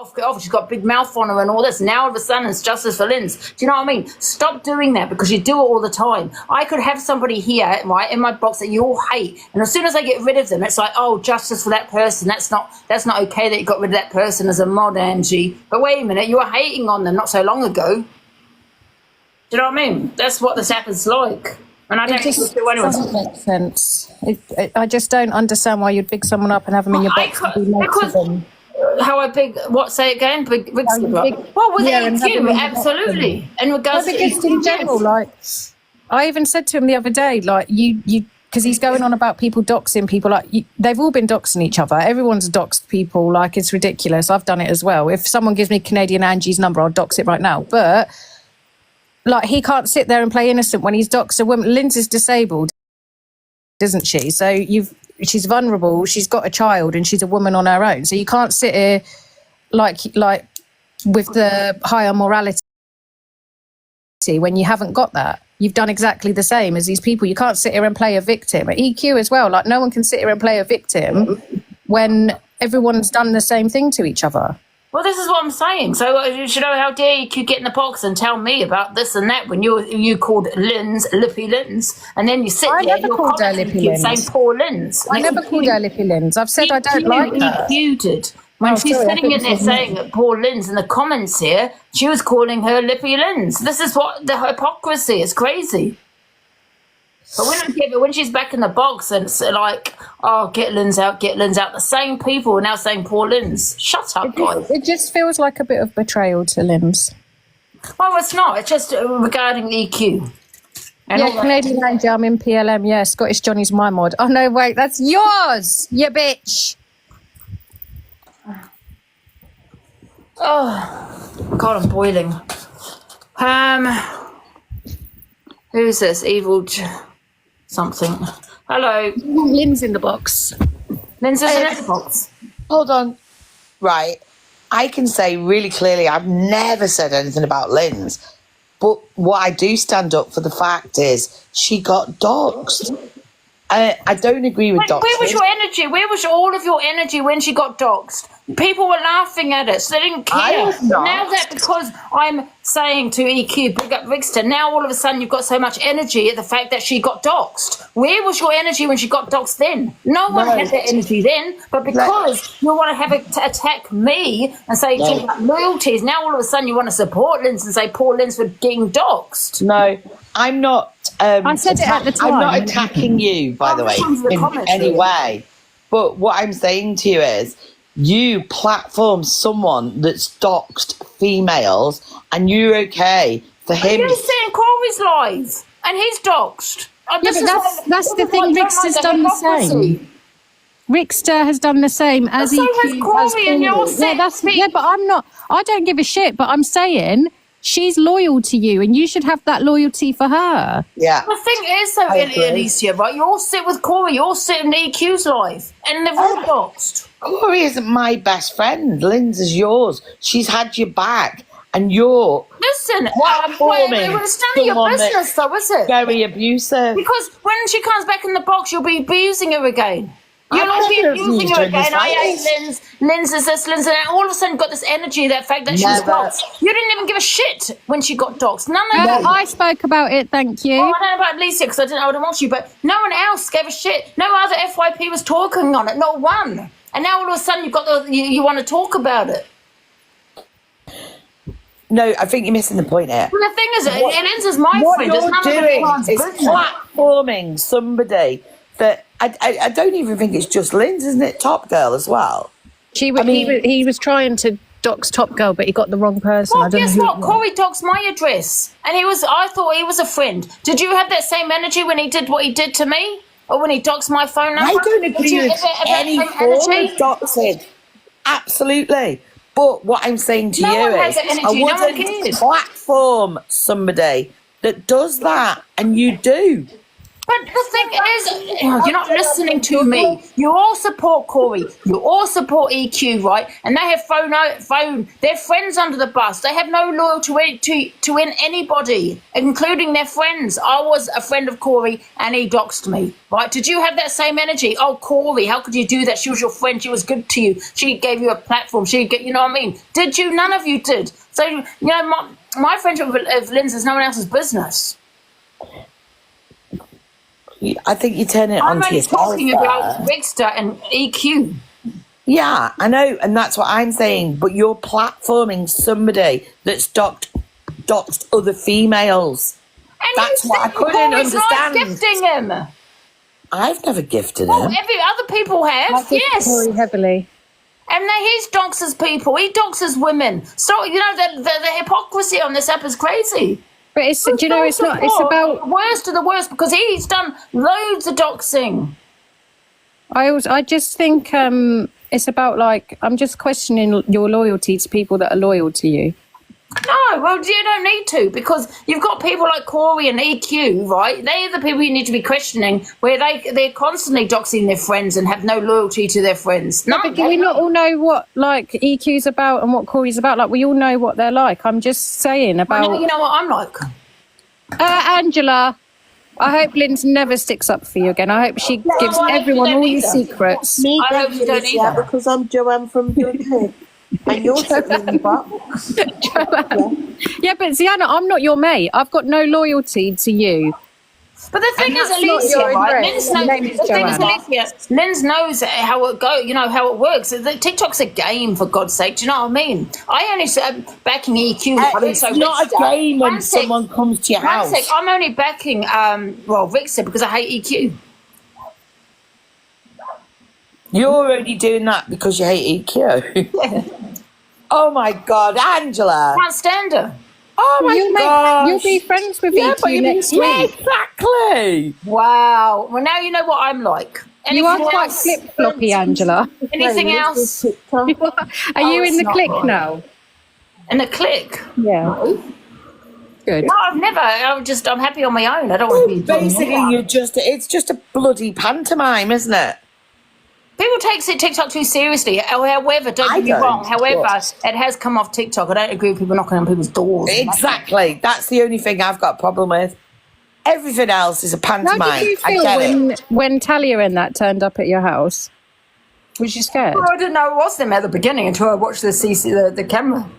off. She's got a big mouth on her and all this. Now all of a sudden it's justice for Lynz. Do you know what I mean? Stop doing that, because you do it all the time. I could have somebody here, right, in my box that you all hate, and as soon as I get rid of them, it's like, oh, justice for that person. That's not okay that you got rid of that person as a mod, Angie. But wait a minute, you were hating on them not so long ago. Do you know what I mean? That's what this app is like. And I don't think it doesn't make sense. I just don't understand why you'd pick someone up and have them in your box and be nice to them. How I big, what, say it again? Big, well, with AQ, absolutely. In regards to just in general, like, I even said to him the other day, like, you, because he's going on about people doxing people, like, they've all been doxing each other. Everyone's doxed people, like, it's ridiculous. I've done it as well. If someone gives me Canadian Angie's number, I'll dox it right now. But, like, he can't sit there and play innocent when he's doxed a woman. Lynz is disabled, isn't she? So she's vulnerable, she's got a child, and she's a woman on her own. So you can't sit here like with the higher morality when you haven't got that. You've done exactly the same as these people. You can't sit here and play a victim. At EQ as well, like, no one can sit here and play a victim when everyone's done the same thing to each other. Well, this is what I'm saying. So you should know, how dare you get in the box and tell me about this and that when you called Lynz Lippy Lynz, and then you sit there and you're called her Lippy Lynz. Saying poor Lynz. I never called her Lippy Lynz. I've said I don't like her. EQ did. When she's sitting in there saying poor Lynz in the comments here, she was calling her Lippy Lynz. This is what the hypocrisy is. Crazy. But we don't get it when she's back in the box and it's like, oh, get Lynz out. The same people are now saying poor Lynz. Shut up, guys. It just feels like a bit of betrayal to Lynz. Oh, it's not. It's just regarding EQ. And yeah, Canadian Angie, I'm in PLM. Yeah, Scottish Johnny's my mod. Oh, no, wait, that's yours, you bitch. Oh, God, I'm boiling. Who's this? Evil... something. Hello. Lynz in the box. Lynz is in the box. Hold on. Right. I can say really clearly I've never said anything about Lynz. But what I do stand up for the fact is she got doxed. I don't agree with doxing. Where was your energy? Where was all of your energy when she got doxed? People were laughing at it, so they didn't care. Now that because I'm saying to EQ, big up Ricksta, now all of a sudden you've got so much energy at the fact that she got doxed. Where was your energy when she got doxed then? No one had that energy then, but because you want to have it to attack me and say talk about loyalties, now all of a sudden you want to support Lynz and say poor Lynz for getting doxed. No, I'm not. I said it at the time. I'm not attacking you, by the way, in any way. But what I'm saying to you is, you platform someone that's doxed females, and you're okay for him. You're saying Corey's live, and he's doxed. Yeah, but that's the thing. Ricksta's done the same. Ricksta has done the same as EQ. So has Corey, and you're saying... Yeah, but I'm not... I don't give a shit, but I'm saying... she's loyal to you, and you should have that loyalty for her. Yeah. The thing is, though, Alicia, right? You all sit with Corey, you all sit in EQ's life, and they've all doxed. Corey isn't my best friend. Lynz is yours. She's had your back, and you're... Listen, it's none of your business, though, is it? Very abusive. Because when she comes back in the box, you'll be abusing her again. You'll all be abusing her again. I hate Lynz. Lynz is this, Lynz is that. All of a sudden got this energy, that fact that she was doxed. You didn't even give a shit when she got doxed. None of them. I spoke about it, thank you. Well, I don't know about Alicia because I didn't watch you, but no one else gave a shit. No other FYP was talking on it, not one. And now all of a sudden you want to talk about it. No, I think you're missing the point here. Well, the thing is, Lynz is my friend. What you're doing is platforming somebody that I don't even think it's just Lynz, isn't it? Top Girl as well. He was trying to dox Top Girl, but he got the wrong person. Well, guess what? Corey doxed my address, and I thought he was a friend. Did you have that same energy when he did what he did to me, or when he doxed my phone number? I don't agree with any form of doxing. Absolutely. But what I'm saying to you is, I wouldn't platform somebody that does that, and you do. But the thing is, you're not listening to me. You all support Corey. You all support EQ, right? And they have phone their friends under the bus. They have no loyalty to anybody, including their friends. I was a friend of Corey and he doxed me, right? Did you have that same energy? Oh, Corey, how could you do that? She was your friend. She was good to you. She gave you a platform. You know what I mean? Did you? None of you did. So, you know, my friendship with Lynz is no one else's business. I think you turn it onto yourself. I'm only talking about Ricksta and EQ. Yeah, I know, and that's what I'm saying. But you're platforming somebody that's doxed other females. And that's what I couldn't understand. Gifting him. I've never gifted him. Well, every other people have. Yes. Very heavily. And he's doxes people. He doxes women. So you know the hypocrisy on this app is crazy. But it's, do you know, it's not, it's about... Worst of the worst, because he's done loads of doxing. I just think it's about, like, I'm just questioning your loyalty to people that are loyal to you. No, well, you don't need to, because you've got people like Corey and EQ, right? They're the people you need to be questioning, where they're constantly doxing their friends and have no loyalty to their friends. No, but do we not all know what, like, EQ's about and what Corey's about? Like, we all know what they're like. I'm just saying about... Well, you know what I'm like. Angela, I hope Lynz never sticks up for you again. I hope she gives everyone all your secrets. Me, I hope you don't either. because I'm Joanne from Dudley. And you're sitting in the box. Yeah, but Ziana, I'm not your mate. I've got no loyalty to you. But the thing is, Alicia, right? Lynz knows how it goes. You know how it works. TikTok's a game, for God's sake. Do you know what I mean? I only backing EQ. It's not a game when someone comes to your house. I'm only backing Ricksta because I hate EQ. You're only doing that because you hate EQ. Yeah. Oh my God, Angela! Can't stand her. Oh my God! You'll be friends with EQ next week. Yeah, exactly. Wow. Well, now you know what I'm like. You are quite flip floppy, Angela. Anything else? Are you in the clique now? In the clique? Yeah. Good. No, I've never. I'm happy on my own. I don't want to be. Basically, it's just a bloody pantomime, isn't it? People take TikTok too seriously. However, don't get me wrong. However, it has come off TikTok. I don't agree with people knocking on people's doors. Exactly. That's the only thing I've got a problem with. Everything else is a pantomime. How did you feel when Talia and that turned up at your house? Was you scared? Well, I didn't know it was them at the beginning until I watched the camera.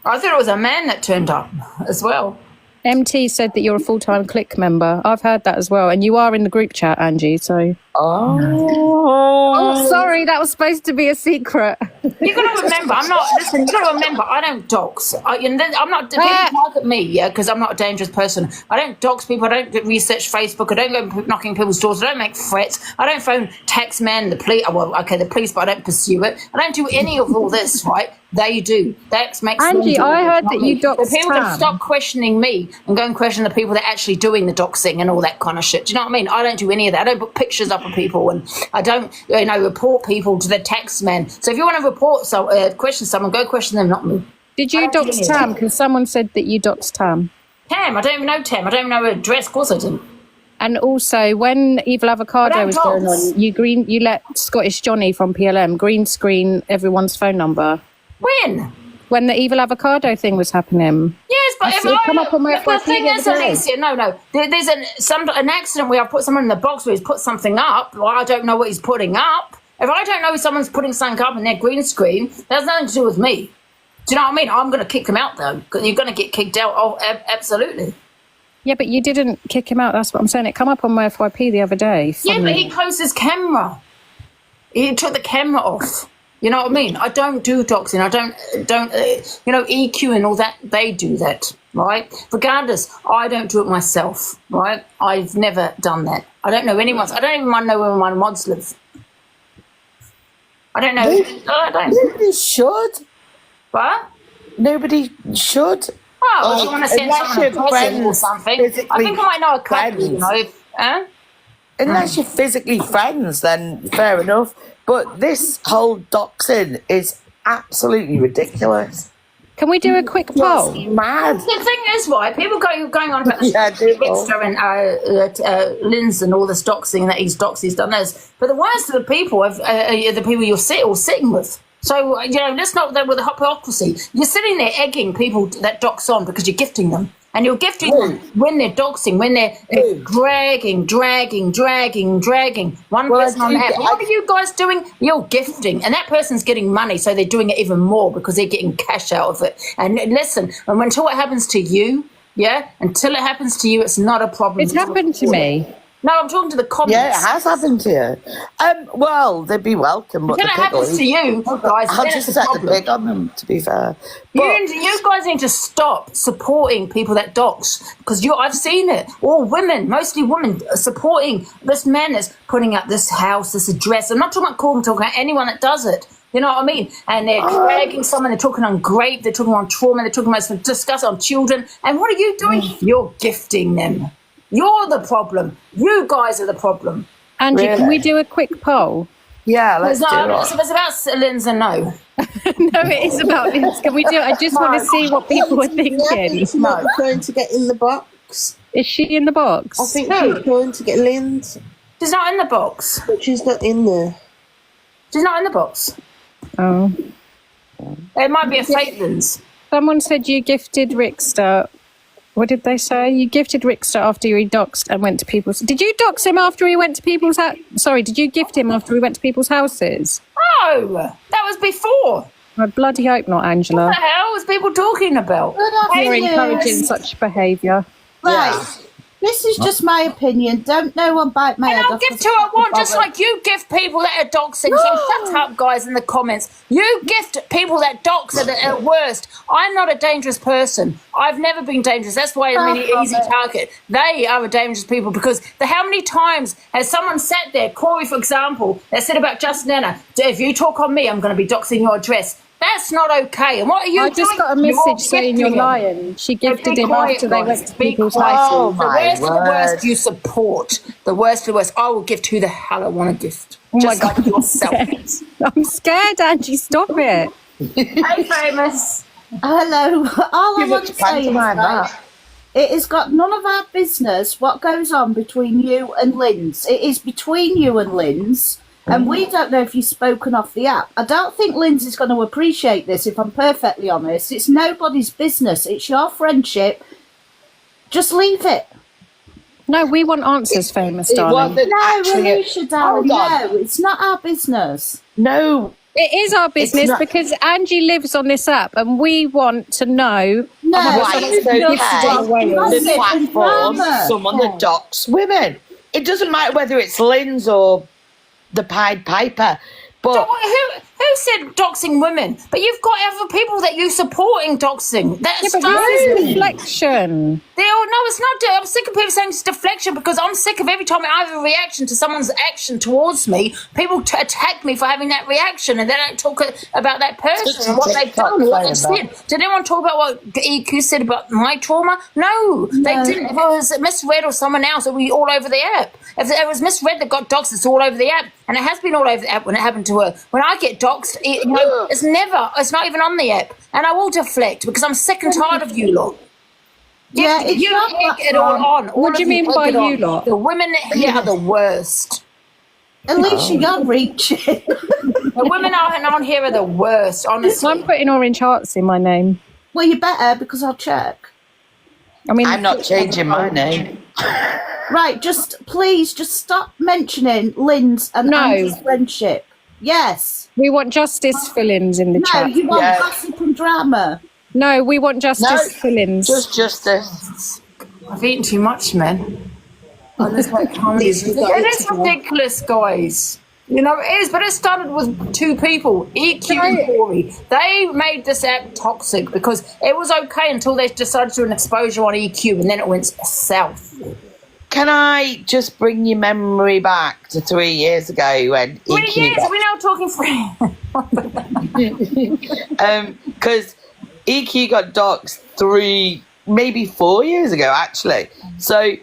I thought it was a man that turned up as well. MT said that you're a full-time clique member. I've heard that as well. And you are in the group chat, Angie, so... Oh, sorry, that was supposed to be a secret. You got to remember, you got to remember, I don't dox. I'm not, people look at me, yeah, because I'm not a dangerous person. I don't dox people, I don't research Facebook, I don't go knocking people's doors, I don't make threats, I don't phone tax man, the police, the police, but I don't pursue it. I don't do any of all this, right? They do. That makes Angie, I heard that you doxed the people that stop questioning me and go and question the people that are actually doing the doxing and all that kind of shit. Do you know what I mean? I don't do any of that. I don't put pictures up of people, and I don't, report people to the tax man. So if you want to report question someone, go question them, not me. Did you dox Tam? Because someone said that you doxed Tam. Tam? I don't even know Tam. I don't even know her address. Of course I didn't. And also, when Evil Avocado was going on, you let Scottish Johnny from PLM green screen everyone's phone number. When the Evil Avocado thing was happening. Yes, but if I come up on my the thing is, Alicia, no. There's an accident where I put someone in the box where he's put something up. Well, I don't know what he's putting up. If I don't know if someone's putting something up in their green screen, that has nothing to do with me. Do you know what I mean? I'm going to kick them out, though. You're going to get kicked out. Oh, absolutely. Yeah, but you didn't kick him out. That's what I'm saying. It come up on my FYP the other day. Yeah, but he closed his camera. He took the camera off. You know what I mean? I don't do doxing. I don't EQ and all that. They do that, right? Regardless, I don't do it myself, right? I've never done that. I don't know anyone's. I don't even know where my mods live. I don't know. I don't. Nobody should. What? Nobody should. Oh, you want to send someone a present or something? I think I might know a couple, Unless you're physically friends, then fair enough. But this whole doxing is absolutely ridiculous. Can we do a quick poll? Mad. The thing is, right? People going on about Yeah, do Ricksta and Lynz and all this doxing that he's done this, but the worst of the people are the people you're sitting with. So let's not with the hypocrisy. You're sitting there egging people that dox on because you're gifting them. And you're gifting them when they're doxing, when they're dragging. One person on the app. What are you guys doing? You're gifting. And that person's getting money, so they're doing it even more because they're getting cash out of it. And listen, until it happens to you, until it happens to you, it's not a problem. It's happened to me. No, I'm talking to the comments. Yeah, it has happened to you. Well, they'd be welcome. But Until it happens to you, guys, I'll just set the pig on them, to be fair. You guys need to stop supporting people that dox, because I've seen it. All women, mostly women, supporting this man that's putting up this house, this address. I'm not talking about Corbyn, I'm talking about anyone that does it. You know what I mean? And they're dragging someone, they're talking on rape, they're talking on trauma, they're talking about discussing on children. And what are you doing? You're gifting them. You're the problem. You guys are the problem. Angie, can we do a quick poll? Yeah, let's do it. It's about Lynz and no. No, it is about Lynz. Can we do it? I just want to see what people are thinking. She's not going to get in the box. Is she in the box? I think she's going to get Lynz. She's not in the box. But she's not in there. She's not in the box. Oh. It might be a fake Lynz. Someone said you gifted Ricksta. What did they say? You gifted Ricksta after he doxed and went to people's... Did you dox him after he went to people's... Sorry, did you gift him after he went to people's houses? No, that was before. I bloody hope not, Angela. What the hell was people talking about? You're encouraging such behaviour. Right. This is just my opinion. Don't no one bite my head And I'll off. gift who I want, just like you gift people that are doxing. So shut up, guys, in the comments. You gift people that dox at worst. I'm not a dangerous person. I've never been dangerous. That's why I'm an easy target. They are a dangerous people because how many times has someone sat there, Corey, for example, that said about Justin Anna, if you talk on me, I'm going to be doxing your address. That's not okay. And what are you doing? I just got a message saying you're lying. She gifted him after they went to people's houses. The worst of the worst you support. The worst of the worst. I will gift who the hell I want to gift. Oh my Just God, like yourself. I'm scared, Angie. Stop it. Hey, famous. Hello. All I want to say is pantomime that it has got none of our business what goes on between you and Lynz. It is between you and Lynz. And we don't know if you've spoken off the app. I don't think Lynz is going to appreciate this, if I'm perfectly honest. It's nobody's business. It's your friendship. Just leave it. No, we want answers, famous darling. No, Alicia, darling, no. It's not our business. No. It is our business because Angie lives on this app and we want to know. No, It's the platform, someone that docks women. It doesn't matter whether it's Lynz or the Pied Piper, but Who said doxing women? But you've got other people that you supporting doxing. That's Yeah, but this is deflection. No, it's not. I'm sick of people saying it's deflection because I'm sick of every time I have a reaction to someone's action towards me, people attack me for having that reaction and they don't talk about that person and what they've done, what they've said. Did anyone talk about what EQ said about my trauma? No, they didn't. If it was misread or someone else, it would be all over the app. If it was misread that got doxed, it's all over the app. And it has been all over the app when it happened to her. When I get doxed, it's not even on the app. And I will deflect because I'm sick and tired of you lot. Yeah, it's you not egg it all on. What do you mean by you lot? The women here are the worst. Alicia, you're reaching. The women on here are the worst, honestly. I'm putting orange hearts in my name. Well, you better because I'll check. I mean, I'm not changing my name. Right, please stop mentioning Lynz and Angie's friendship. Yes. We want justice fillings in the chat. No, you want gossip and drama. No, we want justice fillings. Just justice. I've eaten too much, man. It is ridiculous, guys. You know, it is, but it started with two people, EQ and Corey. They made this app toxic because it was okay until they decided to do an exposure on EQ and then it went south. Can I just bring your memory back to 3 years ago when 3 years? Are we now talking 3? Because EQ got doxed 3, maybe 4 years ago, actually. So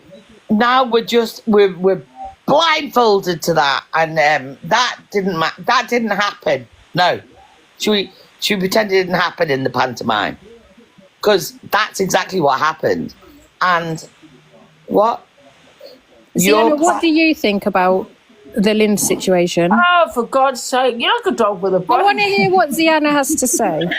now we're blindfolded to that, and that didn't happen. No, should we pretend it didn't happen in the pantomime? because that's exactly what happened. And what? Sienna, what do you think about the Lynz situation? Oh, for God's sake, you're like a dog with a bone. I want to hear what Sienna has to say.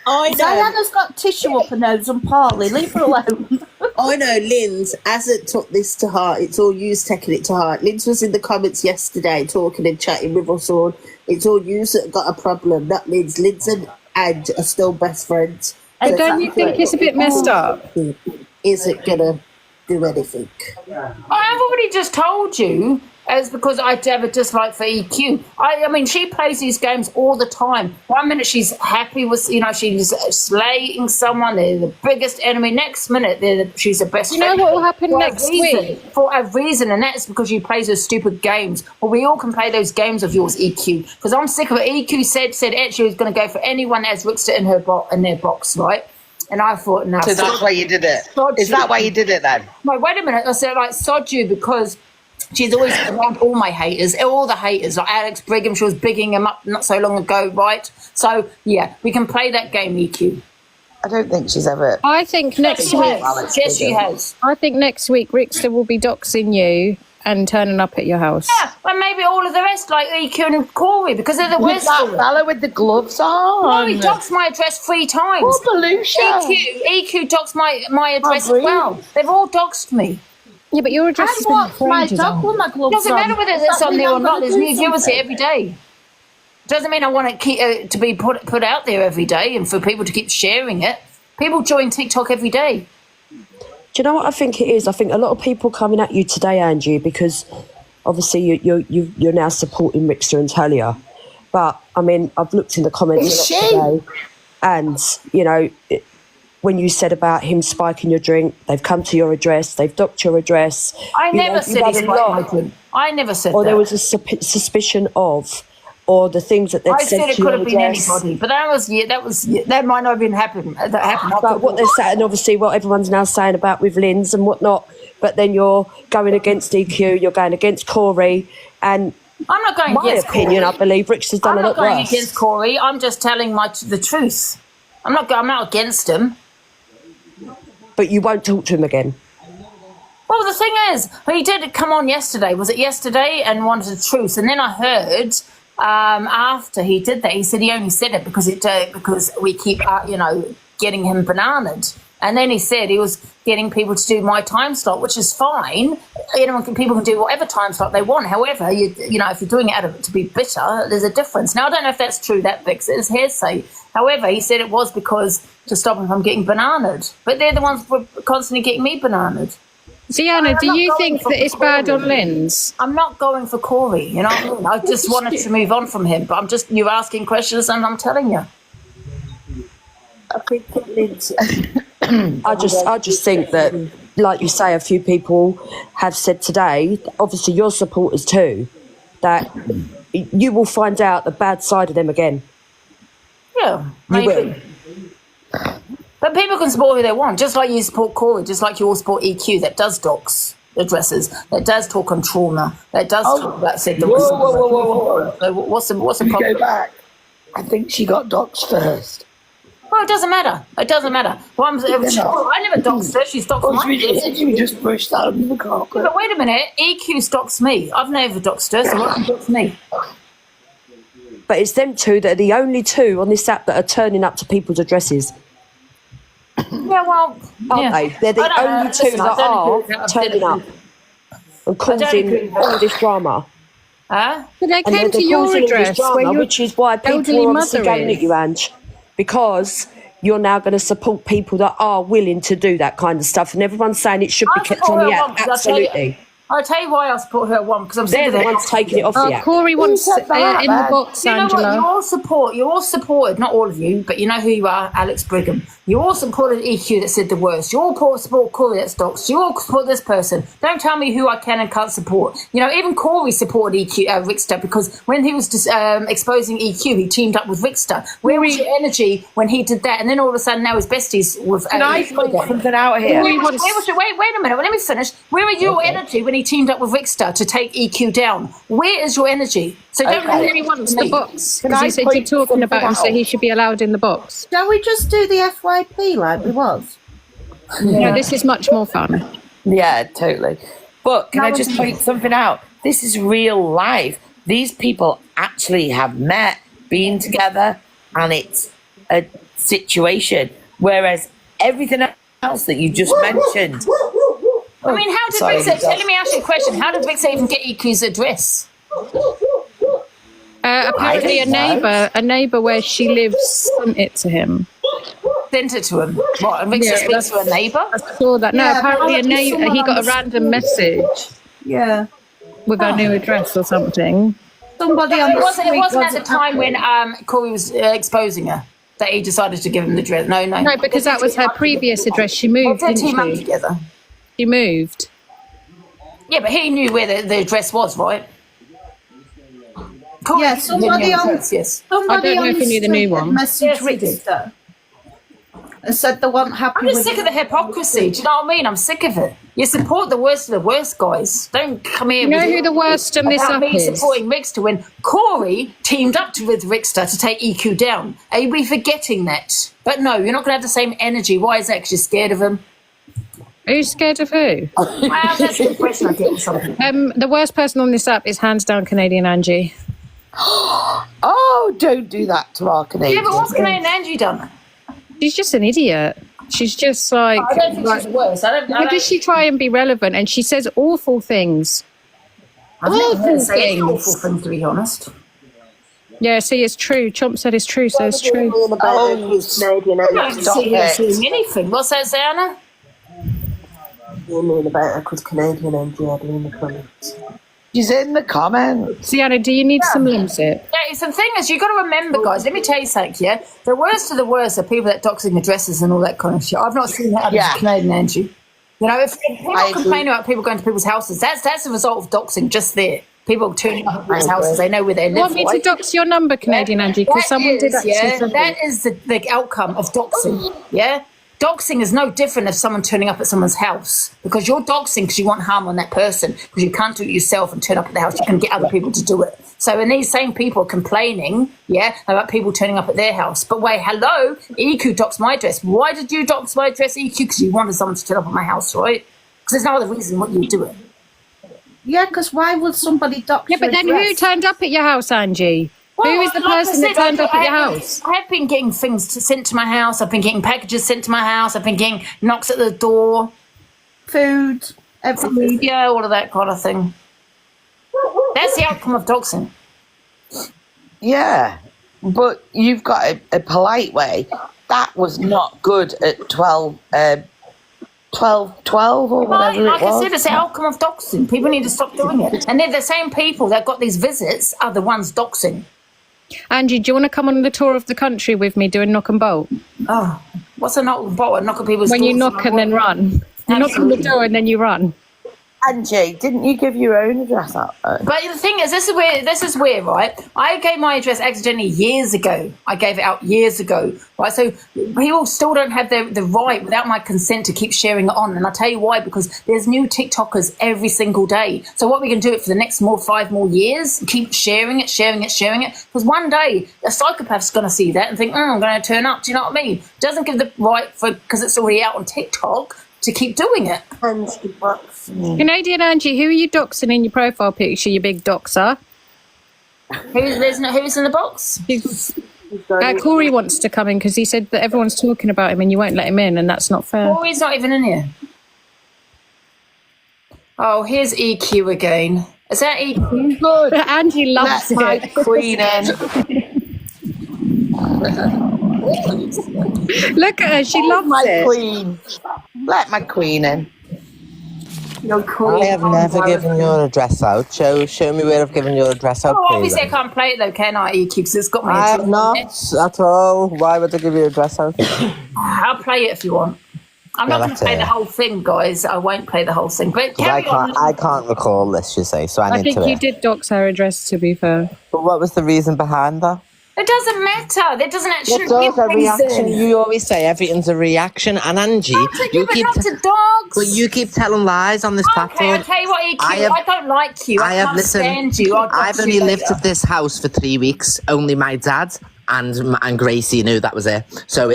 I know. Diana's got tissue up her nose and partly. Leave her alone. I know Lynz hasn't took this to heart. It's all you taking it to heart. Lynz was in the comments yesterday talking and chatting with us all. It's all you that got a problem, not Lynz. Lynz and Ange are still best friends. But don't you think it's a bit messed up? Is it going to do anything? I've already just told you, as because I have a dislike for EQ. I mean, she plays these games all the time. One minute she's happy with, she's slaying someone, they're the biggest enemy. Next minute, she's the best friend. You know what will happen next week? For a reason, and that's because she plays those stupid games. Well, we all can play those games of yours, EQ, because I'm sick of it. EQ said actually was going to go for anyone that has Ricksta in their box, right? And I thought, no. So that's why you did it. Is that why you did it then? No, wait a minute. I said, sod you, because she's always around all my haters, all the haters, like Alex Brigham. She was bigging him up not so long ago, right? So, yeah, we can play that game, EQ. I don't think she's ever... I think next week... Yes, she has. I think next week Ricksta will be doxing you and turning up at your house. Yeah, well, maybe all of the rest, like EQ and Corey, because they're the worst. That fella with the gloves on. No, he doxed my address 3 times. Oh, Belusia. EQ doxed my address as well. They've all doxed me. Yeah, but your address has been my for dog with my gloves Doesn't matter whether it's on there or not. There's new viewers here every day. Doesn't mean I want it to be put out there every day and for people to keep sharing it. People join TikTok every day. Do you know what I think it is? I think a lot of people coming at you today, Angie, because obviously you're now supporting Ricksta and Talia. But I mean, I've looked in the comments today, and when you said about him spiking your drink, they've come to your address, they've docked your address. I never said he spiked my drink. I never said that. Or there was a suspicion of, or the things that they've said to your address. I said it could have been anybody, but that might not have been happened. That happened. But what they're saying, and obviously what everyone's now saying about with Lynz and whatnot, but then you're going against EQ, you're going against Corey, and I'm not going against opinion, Corey. I believe Ricksta's done a lot worse. I'm not going against Corey. I'm just telling the truth. I'm not against him. But you won't talk to him again. Well, the thing is, he did come on yesterday. Was it yesterday? And wanted the truth. And then I heard after he did that, he said he only said it because we keep getting him bananaed. And then he said he was getting people to do my time slot, which is fine. People can do whatever time slot they want. However, if you're doing it to be bitter, there's a difference. Now, I don't know if that's true. That is hearsay. However, he said it was because to stop him from getting bananaed. But they're the ones who were constantly getting me bananaed. Sienna, do you think that it's bad on Lynz? I'm not going for Corey, you know what I mean? I just wanted to move on from him. But you're asking questions and I'm telling you. I think Lynz... I just think that, like you say, a few people have said today, obviously your supporters too, that you will find out the bad side of them again. Yeah, maybe. But people can support who they want, just like you support Corey, just like you all support EQ that does dox addresses, that does talk on trauma, that does talk about said Whoa. So what's the problem? Go back. I think she got doxed first. Well, it doesn't matter. It doesn't matter. Well, I never doxed her. She's doxed my You just pushed that under the carpet. But wait a minute. EQ doxed me. I've never doxed her, so why can dox me? But it's them two that are the only two on this app that are turning up to people's addresses. Yeah, well, aren't they? They're the only two that are turning up and causing all this drama. Huh? But they came to your address, which is why people are obviously going at you, Ange. Because you're now going to support people that are willing to do that kind of stuff, and everyone's saying it should be kept on the app. Absolutely. I'll tell you why I support her one, because I'm sick of the ones taking it off the app. Corey wants in the box, you know Angela. What? You're all supported, not all of you, but you know who you are, Alex Brigham. You all supported EQ that said the worst. You all support Corey that's doxed. You all support this person. Don't tell me who I can and can't support. Even Corey supported Ricksta, because when he was exposing EQ, he teamed up with Ricksta. Where was your energy when he did that? And then all of a sudden now his besties with Can I point something out here? Wait a minute. Let me finish. Where are your energy when he teamed up with Ricksta to take EQ down? Where is your energy? So don't really want the box. Because he said you're talking about him, so he should be allowed in the box. Shall we just do the FYI VIP like we was? No, this is much more fun. Yeah, totally. But can I just point something out? This is real life. These people actually have met, been together, and it's a situation. Whereas everything else that you just mentioned. I mean, how did Ricksta, let me ask you a question. How did Ricksta even get EQ's address? Apparently a neighbour where she lives sent it to him. Sent it to him. What, and Ricksta speaks to a neighbour? I saw that. No, Yeah, apparently a neighbour, he got a random message Yeah. with her new address or something. Somebody on It the wasn't, street it wasn't at the time happy. when Corey was exposing her that he decided to give him the address. No. No, because that was her previous address. She moved, They're didn't team up she? together. She moved. Yeah, but he knew where the address was, right? Corey Yeah, knew somebody the on address, yes. I somebody don't know on if the he knew the street new had one. messaged Yes, he did. Ricksta and said they weren't happy I'm just with sick of the hypocrisy. Do you know what I mean? I'm sick of it. You support the worst of the worst, guys. Don't come here. You know with who the worst on this about up me is? supporting Ricksta when Corey teamed up with Ricksta to take EQ down. Are we forgetting that? But no, you're not going to have the same energy. Why is that? Because you're scared of him. Who's scared of who? Well, that's the impression I get with something. The worst person on this app is hands down Canadian Angie. Oh, don't do that to our Canadians. Yeah, but what's Canadian Angie done? She's just an idiot. She's just like... I don't think she's worse. Why does she try and be relevant? And she says awful things. I've never heard her Awful say any things. awful things, to be honest. Yeah, see, it's true. Chomp said it's true, so it's true. I don't see her saying anything. What's that, Zana? You mean about her because Canadian Angie had her in the comments. She's in the comments. Sienna, do you need some Lynz? Yeah, it's the thing is, you've got to remember, guys, let me tell you something, yeah? The worst of the worst are people that doxing addresses and all that kind of shit. I've not seen that Yeah. as Canadian Angie. You know, if people I agree. complain about people going to people's houses, that's the result of doxing just there. People turning up at people's houses, they know where they You live. want me to right? dox your number, Canadian Angie? Because someone did actually say that is the outcome of doxing, yeah? Doxing is no different of someone turning up at someone's house because you're doxing because you want harm on that person because you can't do it yourself and turn up at the house. You can get other people to do it. So when these same people are complaining, yeah, about people turning up at their house. But wait, hello, EQ doxed my address. Why did you dox my address, EQ? Because you wanted someone to turn up at my house, right? Because there's no other reason why you do it. Yeah, because why would somebody dox Yeah, but your then who address? turned up at your house, Angie? Well, Who is the like I person that said, turned up at your I have- house? I have been getting things sent to my house. I've been getting packages sent to my house. I've been getting knocks at the door. Food, everything. Yeah, all of that kind of thing. That's the outcome of doxing. Yeah, but you've got a polite way. That was not good at 12 or whatever Like it was. I said, it's the outcome of doxing. People need to stop doing it. And they're the same people that got these visits are the ones doxing. Angie, do you want to come on the tour of the country with me doing knock and bolt? Oh, what's a knock and bolt? A knock at people's When you doors knock and then run. You knock on the Absolutely. door and then you run. Angie, didn't you give your own address out? But the thing is, this is where, right? I gave my address accidentally years ago. I gave it out years ago, right? So people still don't have the right, without my consent, to keep sharing it on. And I'll tell you why, because there's new TikTokers every single day. So what we can do it for the next 5 more years, keep sharing it. Because one day a psychopath's going to see that and think, I'm going to turn up. Do you know what I mean? Doesn't give the right because it's already out on TikTok to keep doing it. Canadian Angie, who are you doxing in your profile picture, you big doxer? Who's in the box? Corey wants to come in because he said that everyone's talking about him and you won't let him in, and that's not fair. Oh, he's not even in here. Oh, here's EQ again. Is that EQ? Good. Angie loves Let my it. queen in. Look at her, she loves My it. queen. Let my queen in. I have never given your address out. Show me where I've given your address out. Oh, please, obviously I then. can't play it though, can I, EQ? Because it's got my I have address not on it. at all. Why would I give you your address out? I'll play it if you want. I'm not going to that's play it. the whole thing, guys. I won't play the whole thing. But 'Cause carry on. I can't recall this, you say, so I I need think to. you did dox her address, to be fair. But what was the reason behind that? It doesn't matter. That doesn't actually It's always give a reaction. reason. You always say everything's a reaction, and Angie, you keep. Not to dogs. But you keep telling lies on this Okay, platform. I'll tell you what, EQ. I I, have- don't like you. I, can't listen. stand you. I'll I've dox only you lived later. at this house for 3 weeks. Only my dad. and Gracie knew that was it. So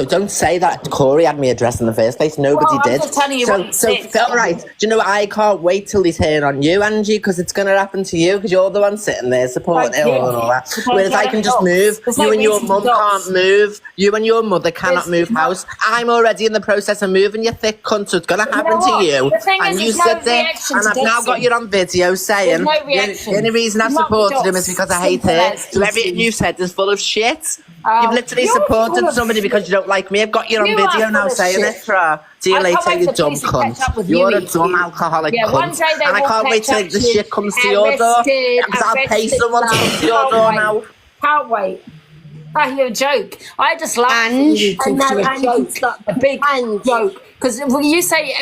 don't say that Corey had me address in the first place. Nobody did. I'm just telling you what all right. Do you know what? I can't wait till they turn on you, Angie, because it's going to happen to you, because you're the one sitting there supporting it all and all that. Whereas I can just move. You and your mum can't move. You and your mother cannot move house. I'm already in the process of moving, you thick cunt, so it's going to happen to you. And you sit there, and I've now got you on video saying the only reason I've supported him is because I hate her. So everything you said is full of shit. You've literally supported somebody because you don't like me. I've got you on video now saying it. See you later, you dumb cunt. You're a dumb alcoholic cunt. And I can't wait till the shit comes to your door, because I'll pay someone to come to your door now. Can't wait. I hear a joke. I just laugh. A big joke. Because you say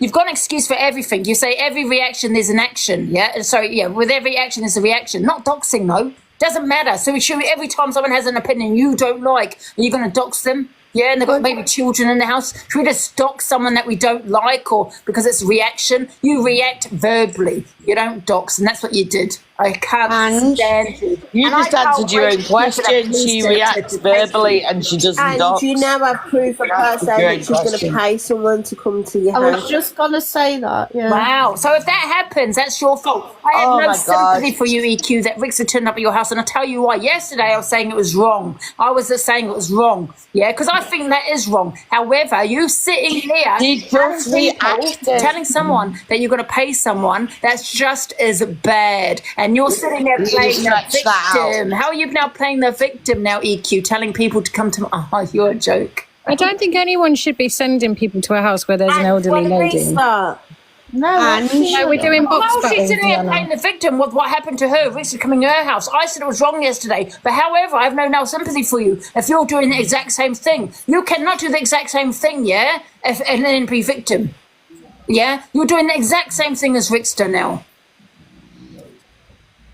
you've got an excuse for everything. You say every reaction there's an action. Yeah. So with every action there's a reaction. Not doxing though. Doesn't matter. So every time someone has an opinion you don't like, are you going to dox them? Yeah, and they've got maybe children in the house. Should we just dox someone that we don't like, or because it's reaction? You react verbally. You don't dox, and that's what you did. I can't stand you. You just answered your own question. She reacts verbally and she doesn't dox. And you now have proof of her saying that she's going to pay someone to come to your house. I was just going to say that, yeah. Wow. So if that happens, that's your fault. I have no sympathy for you, EQ, that Ricksta turned up at your house. And I'll tell you why. Yesterday I was saying it was wrong. I was just saying it was wrong. Yeah, because I think that is wrong. However, you sitting here telling someone that you're going to pay someone, that's just as bad. And you're sitting there playing the victim. How are you now playing the victim now, EQ, telling people to come to... Oh, you're a joke. I don't think anyone should be sending people to a house where there's an elderly lady. No, we're doing box battles. She's sitting there playing the victim with what happened to her. Ricksta coming to her house. I said it was wrong yesterday. But however, I have no sympathy for you if you're doing the exact same thing. You cannot do the exact same thing, yeah? And then be victim. Yeah? You're doing the exact same thing as Ricksta now.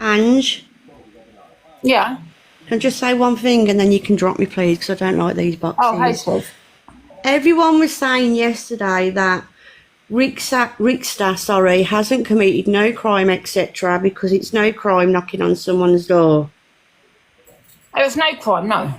Ange? Yeah? Can I just say one thing and then you can drop me, please, because I don't like these boxes. Oh, hey, Steve. Everyone was saying yesterday that Ricksta, hasn't committed no crime, etc., because it's no crime knocking on someone's door. There was no crime, no.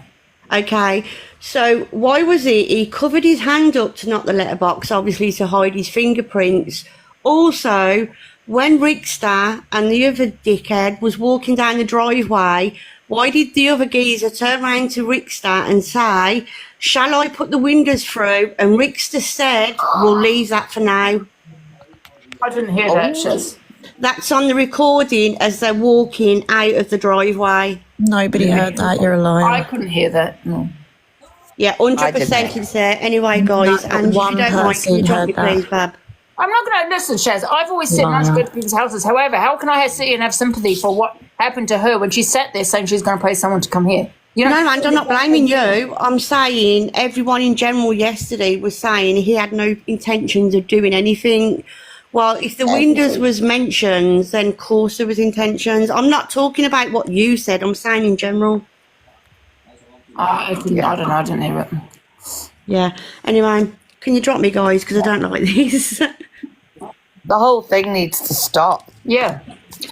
Okay, so why was he covered his hand up to knock the letterbox, obviously to hide his fingerprints. Also, when Ricksta and the other dickhead was walking down the driveway, why did the other geezer turn around to Ricksta and say, shall I put the windows through? And Ricksta said, we'll leave that for now. I didn't hear that, Shiz. That's on the recording as they're walking out of the driveway. Nobody heard that, you're a liar. I couldn't hear that, no. Yeah, 100% it's there. Anyway, guys, and if you don't mind, can you drop me, please, Bab? I'm not going to listen, Shaz. I've always said not to go to people's houses. However, how can I sit here and have sympathy for what happened to her when she sat there saying she's going to pay someone to come here? You know, no, man, I'm not blaming you. I'm saying everyone in general yesterday was saying he had no intentions of doing anything. Well, if the windows was mentioned, then of course there was intentions. I'm not talking about what you said. I'm saying in general. I don't know. I didn't hear it. Yeah. Anyway, can you drop me, guys? Because I don't like this. The whole thing needs to stop. Yeah.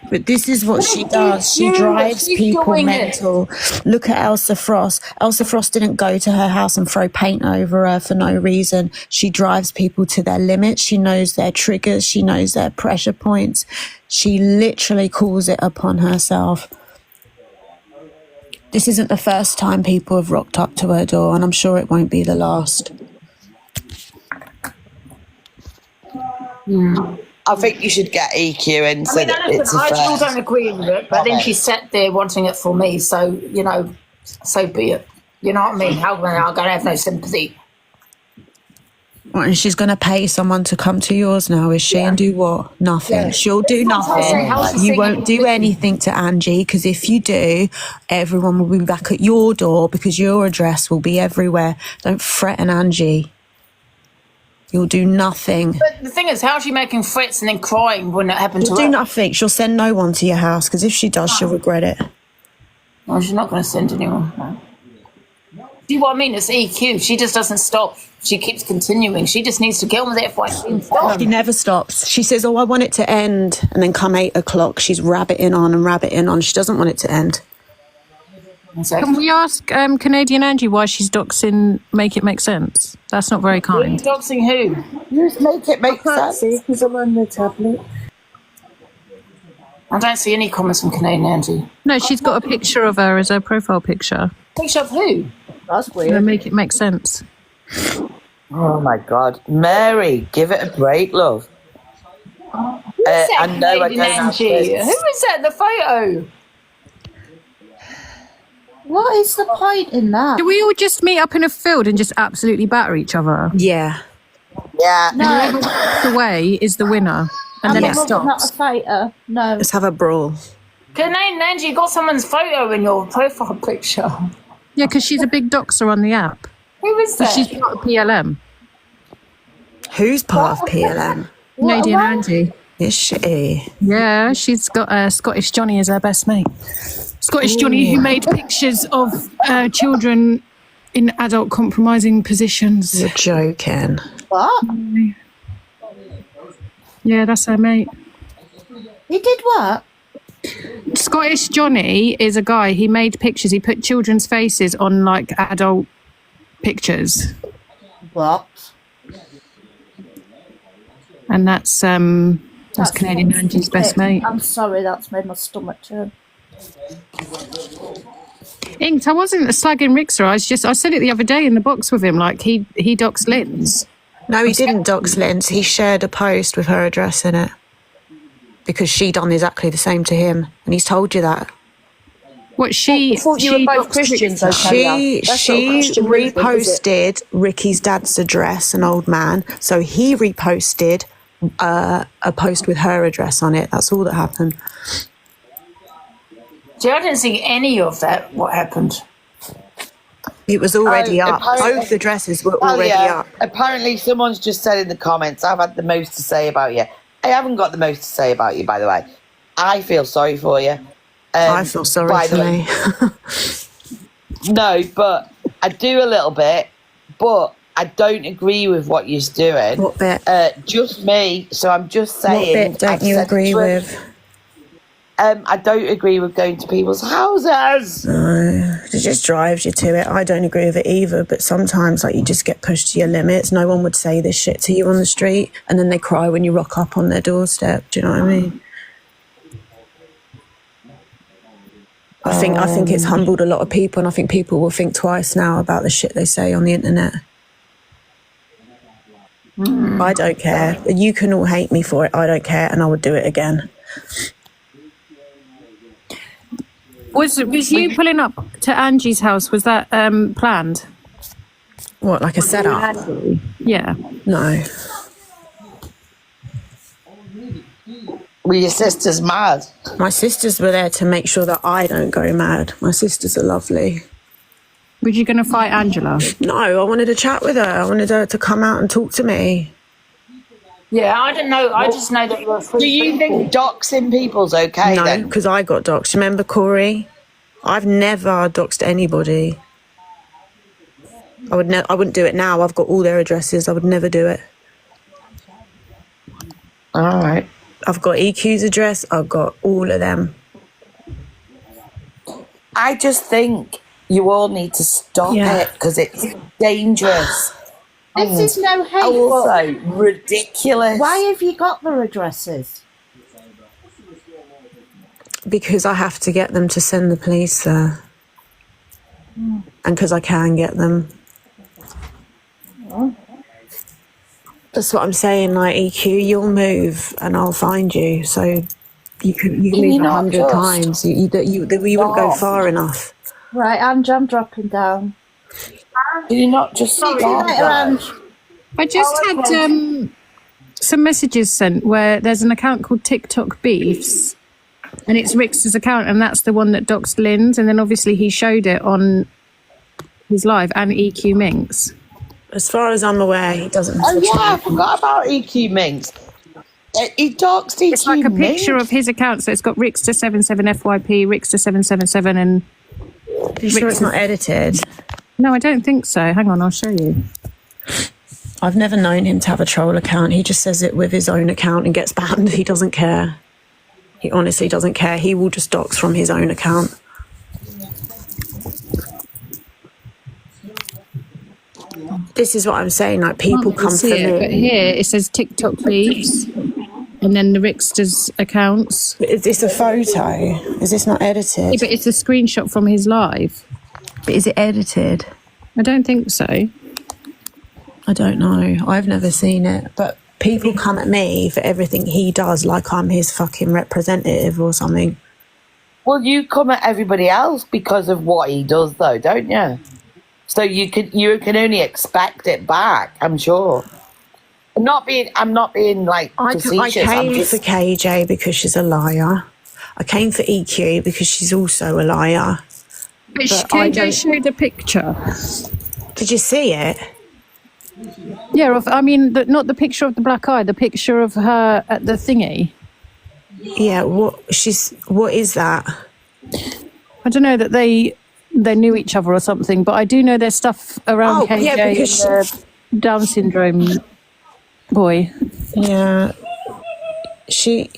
But this is what she does. She drives people mental. Look at Elsa Frost. Elsa Frost didn't go to her house and throw paint over her for no reason. She drives people to their limits. She knows their triggers. She knows their pressure points. She literally calls it upon herself. This isn't the first time people have rocked up to her door, and I'm sure it won't be the last. I think you should get EQ and say that it's a I still first. don't agree with it, but then she sat there wanting it for me, so, you know, so be it. You know what I mean? How am I going to have no sympathy? Right, and she's going to pay someone to come to yours now, is she? Yeah. And do what? Nothing. Yeah. She'll do nothing. You won't do anything to Angie, because if you do, everyone will be back at your door because your address will be everywhere. Don't threaten Angie. You'll do nothing. But the thing is, how is she making threats and then crying when it happened to her? She'll do nothing. She'll send no one to your house, because if she does, she'll regret it. Well, she's not going to send anyone. No. See what I mean? It's EQ. She just doesn't stop. She keeps continuing. She just needs to get on with it before she never stops. She says, oh, I want it to end. And then come 8 o'clock, she's rabbiting on and rabbiting on. She doesn't want it to end. Can we ask Canadian Angie why she's doxing Make It Make Sense? That's not very kind. Doxing who? Just make it make sense. Because I'm on the tablet. I don't see any comments from Canadian Angie. No, she's got a picture of her as her profile picture. Picture of who? That's weird. Make It Make Sense. Oh my God, Mary, give it a break, love. Who's that I know I Canadian don't have Angie? this. Who is that? The photo. What is the point in that? Do we all just meet up in a field and just absolutely batter each other? Yeah. Yeah. Whoever walks away is the winner, and then it Not stops. a fighter. No. Let's have a brawl. Canadian Angie, you got someone's photo in your profile picture. Yeah, because she's a big doxer on the app. Who is that? She's part of PLM. Who's part of PLM? Canadian Angie. Is she? Yeah, she's got Scottish Johnny as her best mate. Scottish Johnny, who made pictures of children in adult compromising positions. You're joking. What? Yeah, that's her mate. He did what? Scottish Johnny is a guy. He made pictures. He put children's faces on like adult pictures, What? and that's Canadian Angie's best mate. I'm sorry, that's made my stomach turn. Inked, I wasn't slagging Ricksta. I said it the other day in the box with him. Like he doxed Lynz. No, he didn't dox Lynz. He shared a post with her address in it because she done exactly the same to him, and he's told you that. What she? I thought you were both doxed Christians, Ricksta. okay? She reposted Ricky's dad's address, an old man. So he reposted a post with her address on it. That's all that happened. See, I didn't see any of that. What happened? It was already up. apparently- Both addresses were Well, already yeah, up. apparently someone's just said in the comments, I've had the most to say about you. I haven't got the most to say about you, by the way. I feel sorry for you. I feel sorry by for the me. way. No, but I do a little bit, but I don't agree with what you're doing. What bit? Just me, so I'm just What saying. bit don't I've you said agree to him, with? I don't agree with going to people's houses. It just drives you to it. I don't agree with it either, but sometimes like you just get pushed to your limits. No one would say this shit to you on the street, and then they cry when you rock up on their doorstep. Do you know what I mean? I think it's humbled a lot of people, and I think people will think twice now about the shit they say on the internet. I don't care. You can all hate me for it. I don't care, and I would do it again. Was you pulling up to Angie's house? Was that planned? What, like a setup? Yeah. No. Were your sisters mad? My sisters were there to make sure that I don't go mad. My sisters are lovely. Was you going to fight Angela? No, I wanted to chat with her. I wanted her to come out and talk to me. Yeah, I don't know. I just know that you're free. Do you think doxing people's okay No, then? because I got doxed. Remember Corey? I've never doxed anybody. I wouldn't do it now. I've got all their addresses. I would never do it. All right. I've got EQ's address. I've got all of them. I just think you all need to stop it because it's dangerous. This is no hate. Also ridiculous. Why have you got their addresses? Because I have to get them to send the police there. And because I can get them. That's what I'm saying, like, EQ, you'll move and I'll find you. So you can move 100 times. You won't go far enough. Right, Ange, I'm dropping down. Do you not just stop? I just had some messages sent where there's an account called TikTok Beefs, and it's Ricksta's account, and that's the one that doxed Lynz, and then obviously he showed it on his live, and EQ Minx. As far as I'm aware, he doesn't. Oh yeah, I forgot about EQ Minx. He doxed EQ It's like a Minx. picture of his account, so it's got Ricksta77FYP, Ricksta777, and Are you sure it's not edited? no, I don't think so. Hang on, I'll show you. I've never known him to have a troll account. He just says it with his own account and gets banned. He doesn't care. He honestly doesn't care. He will just dox from his own account. This is what I'm saying. Like, people come for me. But here it says TikTok feeds, and then the Ricksta's accounts. Is this a photo? Is this not edited? Yeah, but it's a screenshot from his live. But is it edited? I don't think so. I don't know. I've never seen it. But people come at me for everything he does like I'm his fucking representative or something. Well, you come at everybody else because of what he does, though, don't you? So you can only expect it back, I'm sure. I'm not being like facetious. I came for KJ because she's a liar. I came for EQ because she's also a liar. But KJ showed a picture. Did you see it? Yeah, not the picture of the black eye, the picture of her at the thingy. Yeah, what is that? I don't know, that they knew each other or something, but I do know there's stuff around KJ, yeah, because and the Down syndrome boy. Yeah. Today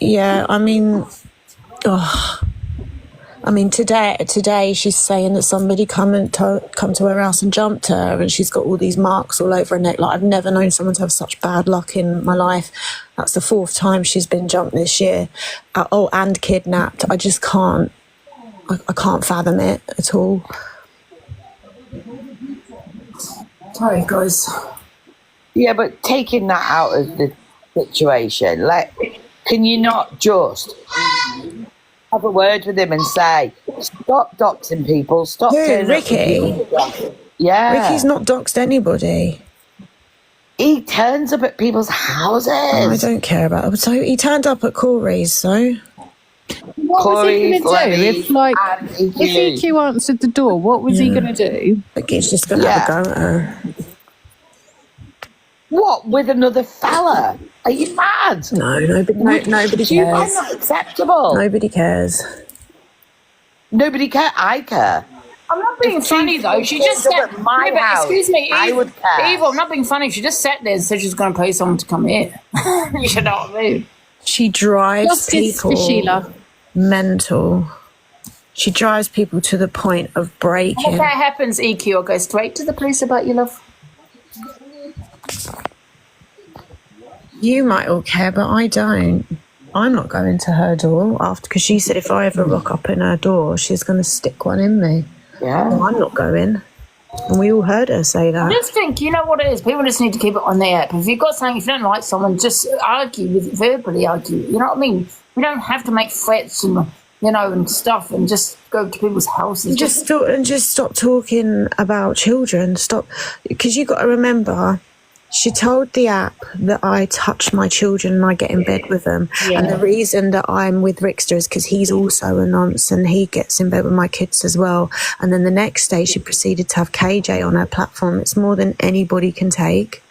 she's saying that somebody come to her house and jumped her, and she's got all these marks all over her neck. Like, I've never known someone to have such bad luck in my life. That's the 4th time she's been jumped this year. And kidnapped. I just can't. I can't fathom it at all. Sorry, guys. Yeah, but taking that out of the situation, like, can you not just have a word with him and say, stop doxing people, stop turning Ricky? Yeah. Ricky's not doxed anybody. He turns up at people's houses. I don't care about it. So he turned up at Corey's, so... What was he going to do if EQ answered the door? What was he going to do? He's just going to have a go at her. What, with another fella? Are you mad? No, nobody cares. You are not acceptable. Nobody cares. Nobody cares. I care. I'm not being funny though. She just sat at my house. Excuse me, Eve, I would care. Eve, I'm not being funny. She just sat there and said she's going to pay someone to come here. You know what I mean? She drives people mental. She drives people to the point of breaking. And if that happens, EQ, I'll go straight to the police about your love. You might all care, but I don't. I'm not going to her door because she said if I ever rock up in her door, she's going to stick one in me. Yeah. Well, I'm not going. And we all heard her say that. I just think, you know what it is? People just need to keep it on their app. If you've got something, if you don't like someone, just verbally argue. You know what I mean? We don't have to make threats and, and stuff and just go to people's houses. Just stop talking about children. Stop. Because you got to remember, she told the app that I touch my children and I get in bed with them. Yeah. And the reason that I'm with Ricksta is because he's also a nonce and he gets in bed with my kids as well. And then the next day she proceeded to have KJ on her platform. It's more than anybody can take.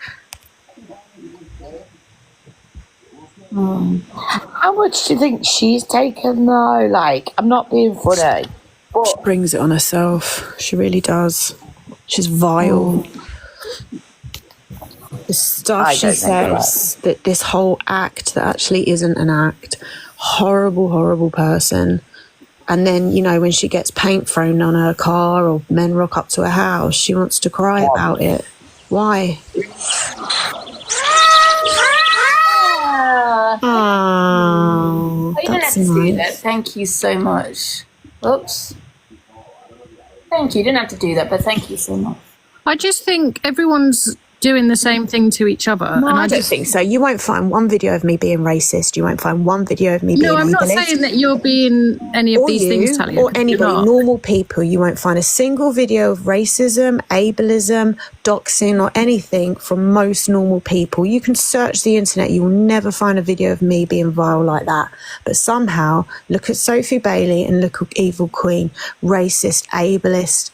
How much do you think she's taken though? Like, I'm not being funny, but she brings it on herself. She really does. She's vile. The stuff she says, that this whole act that actually isn't an act. Horrible, horrible person. And then, when she gets paint thrown on her car or men rock up to her house, she wants to cry about it. Why? Oh, you didn't have to do that. Thank you so much. Oops. Thank you. You didn't have to do that, but thank you so much. I just think everyone's doing the same thing to each other. No, and I don't think so. You won't find one video of me being racist. You won't find one video of me being I'm not saying that you're being any of these things, Talia. Or anybody, normal people. You won't find a single video of racism, ableism, doxing or anything from most normal people. You can search the internet. You will never find a video of me being vile like that. But somehow, look at Sophie Bailey and look at Evil Queen. Racist, ableist,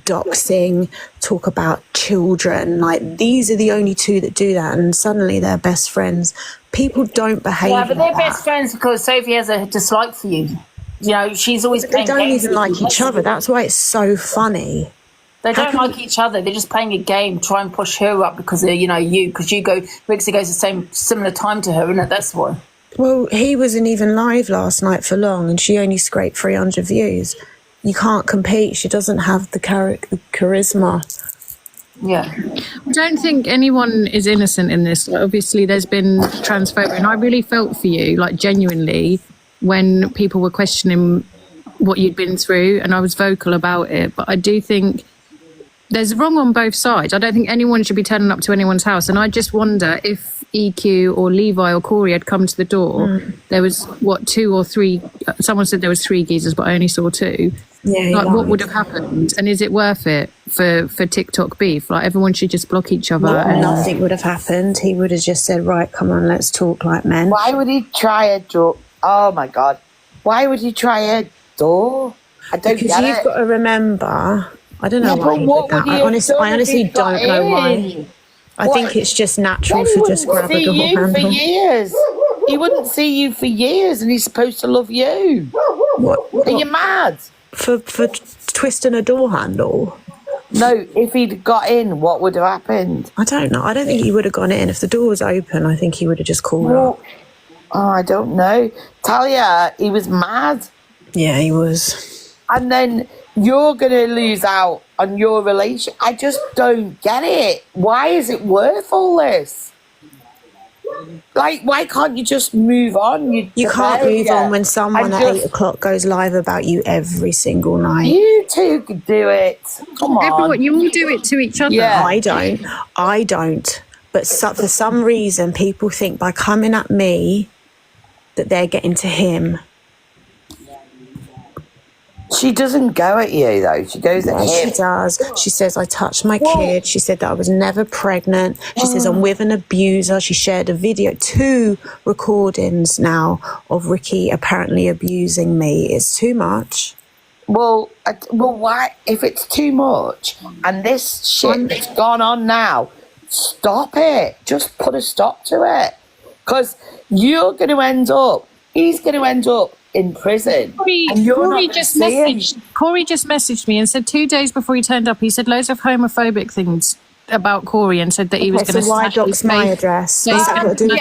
doxing, talk about children. Like, these are the only two that do that, and suddenly they're best friends. People don't behave. Yeah, but they're best friends because Sophie has a dislike for you. She's always playing games. They don't even like each other. That's why it's so funny. They don't like each other. They're just playing a game, try and push her up because they're, because Ricksta goes the similar time to her, isn't it? That's why. Well, he wasn't even live last night for long, and she only scraped 300 views. You can't compete. She doesn't have the charisma. Yeah. I don't think anyone is innocent in this. Like, obviously, there's been transphobia, and I really felt for you, like genuinely, when people were questioning what you'd been through, and I was vocal about it. But I do think there's wrong on both sides. I don't think anyone should be turning up to anyone's house, and I just wonder if EQ or Levi or Corey had come to the door. There was, what, 2 or 3, someone said there was 3 geezers, but I only saw 2. Yeah, like, what would have happened? And is it worth it for TikTok beef? Like, everyone should just block each other. Nothing would have happened. He would have just said, right, come on, let's talk like men. Why would he try a door? Oh my God. Why would he try a door? I don't because get you've it. got to remember, I don't know why he what did that. would he have I honestly done if he got don't know why. in? I think it's just natural He to just wouldn't grab a see door you for handle. years. He wouldn't see you for years, and he's supposed to love you. What? Are you mad? For twisting a door handle? No, if he'd got in, what would have happened? I don't know. I don't think he would have gone in. If the door was open, I think he would have just called Well, up. oh, I don't know. Talia, he was mad. Yeah, he was. And then you're going to lose out on your relation. I just don't get it. Why is it worth all this? Like, why can't you just move on? You can't move on when someone at 8 o'clock goes live about you every single night. You two could do it. Come on. Everyone, you all do it to each other. Yeah. I don't. But for some reason, people think by coming at me that they're getting to him. She doesn't go at you, though. She goes at him. She does. She says, I touched my kid. She said that I was never pregnant. She says, I'm with an abuser. She shared a video, 2 recordings now of Ricky apparently abusing me. It's too much. Well, why? If it's too much and this shit that's gone on now, stop it. Just put a stop to it. Because he's going to end up in prison. Corey just messaged me and said 2 days before he turned up, he said loads of homophobic things about Corey and said that he was going to why dox my address? So and can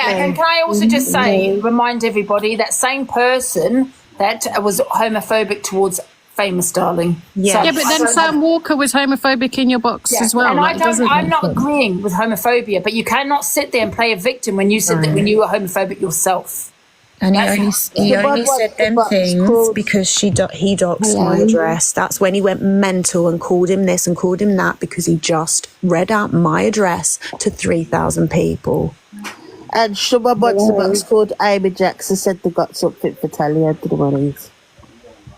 I also just say, remind everybody, that same person that was homophobic towards Famous Darling. Yeah, but then Sam Walker was homophobic in your box as well. And I'm not agreeing with homophobia, but you cannot sit there and play a victim when you said that when you were homophobic yourself. And he only said them things because he doxed my address. That's when he went mental and called him this and called him that because he just read out my address to 3,000 people. And someone wants the box called Amy Jackson said they got something for Talia to the mornings.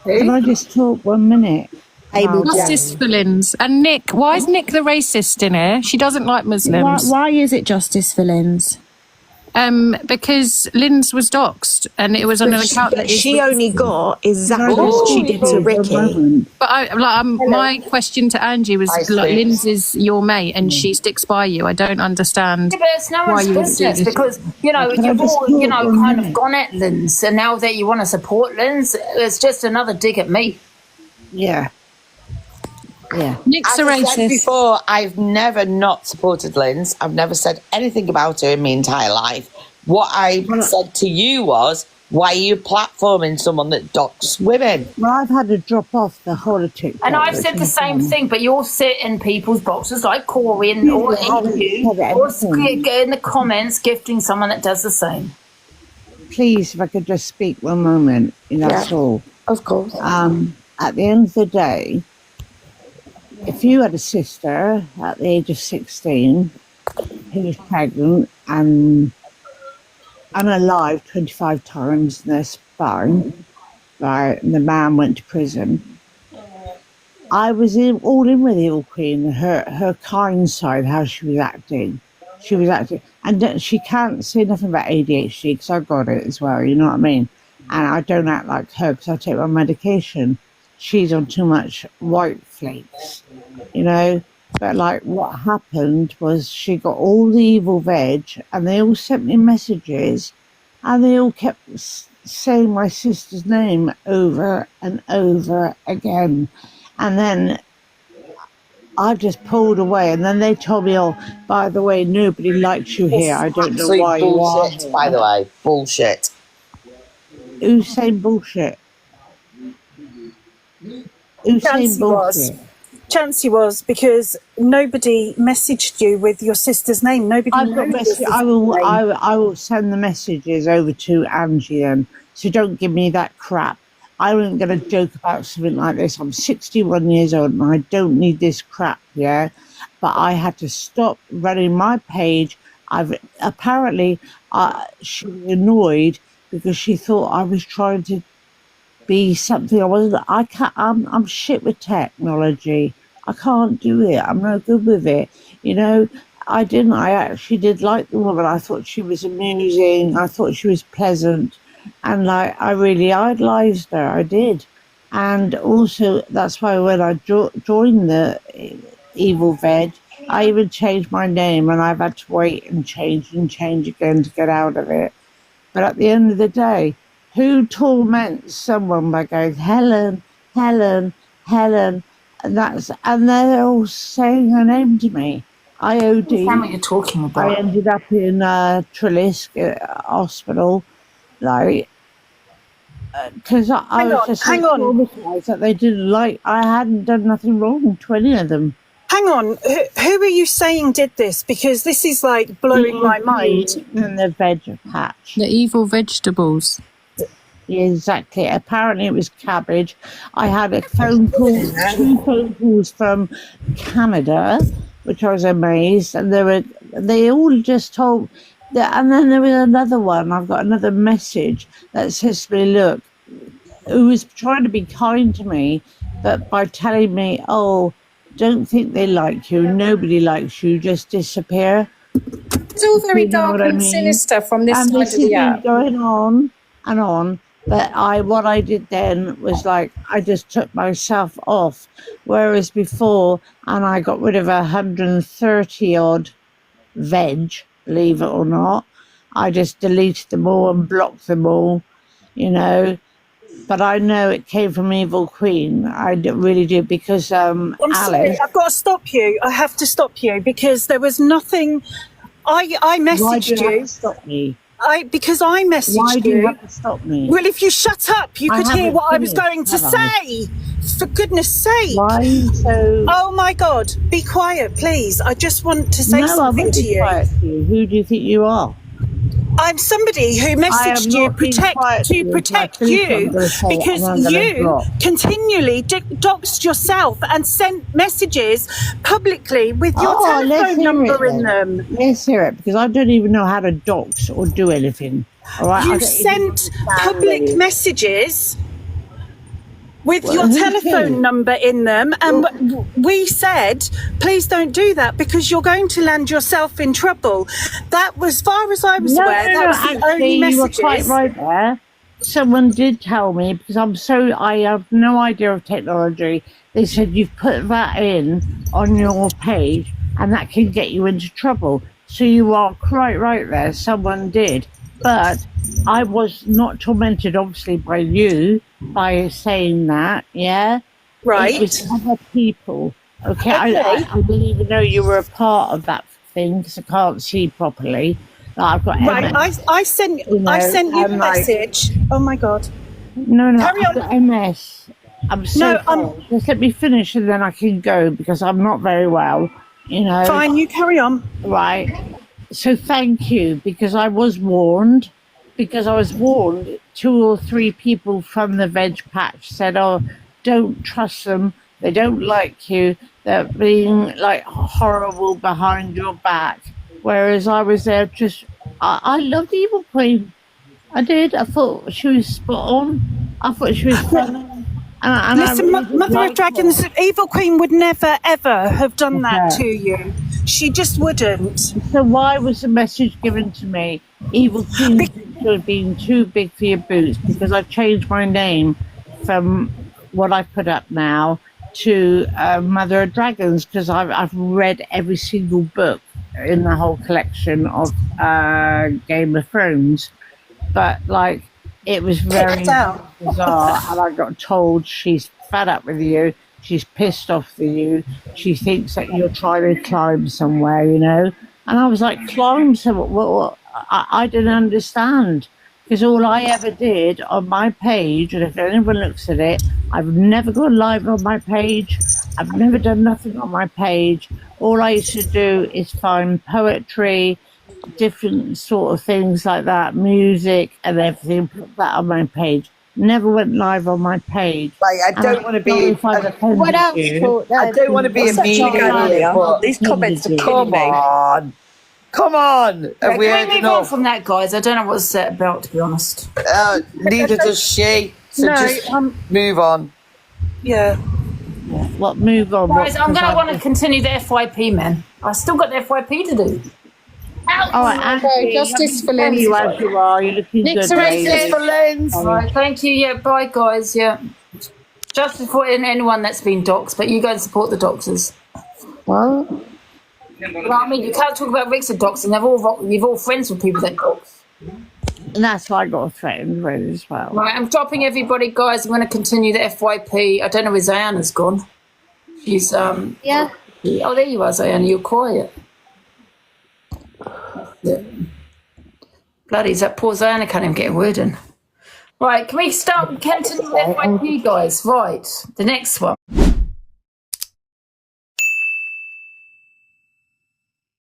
Can I just talk 1 minute? Justice for Lynz. And Nick, why is Nick the racist in here? She doesn't like Muslims. Why is it justice for Lynz? Because Lynz was doxed and it was on an account that she only got exactly what she did to Ricky. But my question to Angie was, Lynz is your mate and she sticks by you. I don't understand. Yeah, but it's no one's business because you've all kind of gone at Lynz, and now that you want to support Lynz, it's just another dig at me. Yeah. Yeah. Nick's a As I said racist. before, I've never not supported Lynz. I've never said anything about her in my entire life. What I said to you was, why are you platforming someone that docks women? Well, I've had to drop off the whole of TikTok. And I've said the same thing, but you'll sit in people's boxes like Corey and or you, or in the comments gifting someone that does the same. Please, if I could just speak 1 moment, that's all. Of course. At the end of the day, if you had a sister at the age of 16 who was pregnant and unalive 25 times in their spine, right, and the man went to prison, I was all in with the Evil Queen, her kind side, how she was acting. And she can't say nothing about ADHD because I got it as well, you know what I mean? And I don't act like her because I take my medication. She's on too much white flakes, but like what happened was she got all the evil veg and they all sent me messages and they all kept saying my sister's name over and over again. And then I just pulled away and then they told me, oh, by the way, nobody likes you here. I don't know why you are here. By the way, bullshit. Who's saying bullshit? Who's saying bullshit? Chancey was because nobody messaged you with your sister's name. Nobody I've got knows your message. sister's I will. name. I will send the messages over to Angie then. So don't give me that crap. I wasn't going to joke about something like this. I'm 61 years old and I don't need this crap. Yeah, but I had to stop running my page. Apparently she was annoyed because she thought I was trying to be something I wasn't. I can't. I'm shit with technology. I can't do it. I'm no good with it. You know, I didn't. I actually did like the woman. I thought she was amusing. I thought she was pleasant, and like I really idolised her. I did, and also that's why when I joined the Evil Veg, I even changed my name, and I've had to wait and change again to get out of it. But at the end of the day, who torments someone by going Helen, Helen, Helen, and they're all saying her name to me. I I understand what you're talking about. I ended up in Trelisk hospital, like because I was just so traumatized that they didn't like. I hadn't done nothing wrong to any of them. Hang on, who are you saying did this? Because this is like blowing my mind. And the veg patch. The evil vegetables. Yeah, exactly. Apparently it was cabbage. I had a phone call, 2 phone calls from Canada, which I was amazed, and they all just told. And then there was another one. I've got another message that says to me, "Look, who was trying to be kind to me, but by telling me, oh, don't think they like you. Nobody likes you. Just disappear." It's all very dark and sinister from this side of the app. Going on and on. But what I did then was like I just took myself off, whereas before, and I got rid of 130 odd veg, believe it or not. I just deleted them all and blocked them all, you know. But I know it came from Evil Queen. I really do, because I'm sorry, I've got to stop you. I have to stop you because there was nothing. I messaged Why do you you. have to stop me? Because I messaged Why do you you. have to stop me? Well, if you shut up, you could hear haven't what I was finished, going to have I? say. For goodness sake. Why are you so... Oh my God, be quiet, please. I just want to say No, I something won't to be you. quiet to you. Who do you think you are? I'm somebody who messaged you to protect you because you continually doxed yourself and sent messages publicly with your telephone number in them. Let's hear it, because I don't even know how to dox or do anything. All right, You sent public messages with your telephone number in them, and we said, please don't do that because you're going to land yourself in trouble. That was, as far as I was aware, that was the only messages. You were quite right there. Someone did tell me, because I have no idea of technology. They said you've put that in on your page and that can get you into trouble. So you are quite right there. Someone did. But I was not tormented, obviously, by you, by saying that, yeah? Right. It was other people, okay? I didn't even know you were a part of that thing, because I can't see properly. I've got right, MS, I sent you a message. Oh, my God. No, Carry I've on. got MS. I'm so just let me finish and then I can go, because I'm not very well, you know? Fine, you carry on. Right. So thank you, because I was warned. 2 or 3 people from the veg patch said, oh, don't trust them. They don't like you. They're being like horrible behind your back. Whereas I was there I loved Evil Queen. I did. I thought she was spot on. I thought she was fun. And listen, Mother of Dragons, Evil Queen would never, ever have done that to you. She just wouldn't. So why was the message given to me? Evil Queen should have been too big for your boots, because I've changed my name from what I put up now to Mother of Dragons, because I've read every single book in the whole collection of Game of Thrones. But like, it was very bizarre, and I got told she's fed up with you, she's pissed off with you, she thinks that you're trying to climb somewhere, you know. And I was like, climb somewhere? What? I didn't understand, because all I ever did on my page, and if anyone looks at it, I've never gone live on my page. I've never done nothing on my page. All I used to do is find poetry, different sort of things like that, music and everything, put that on my page. Never went live on my page. Like, I don't want to be. What else? I don't want to be a media, but these comments are come on. Come on. Have we Can heard we move on from that, guys? I don't know what's set about, to be honest. Neither does she. So No, just move on. Yeah. What, move on? Guys, I'm going to want to continue the FYP, man. I've still got the FYP to do. All right, Angie, justice for Lynz. you as you are. You're looking Nick's good. arrested. baby. For Lynz. All right, thank you. Yeah, bye, guys. Yeah. Justice for anyone that's been doxed, but you go and support the doxers. What? Well, I mean, you can't talk about Ricksta doxing. You're all friends with people that dox. And that's why I got threatened with as well. Right, I'm dropping everybody, guys. I'm going to continue the FYP. I don't know where Zayana's gone. She's, Yeah. Oh, there you are, Zayana. You're quiet. Yeah. Bloody, that poor Zayana can't even get a word in. Right, can we start continue the FYP, guys? Right, the next one.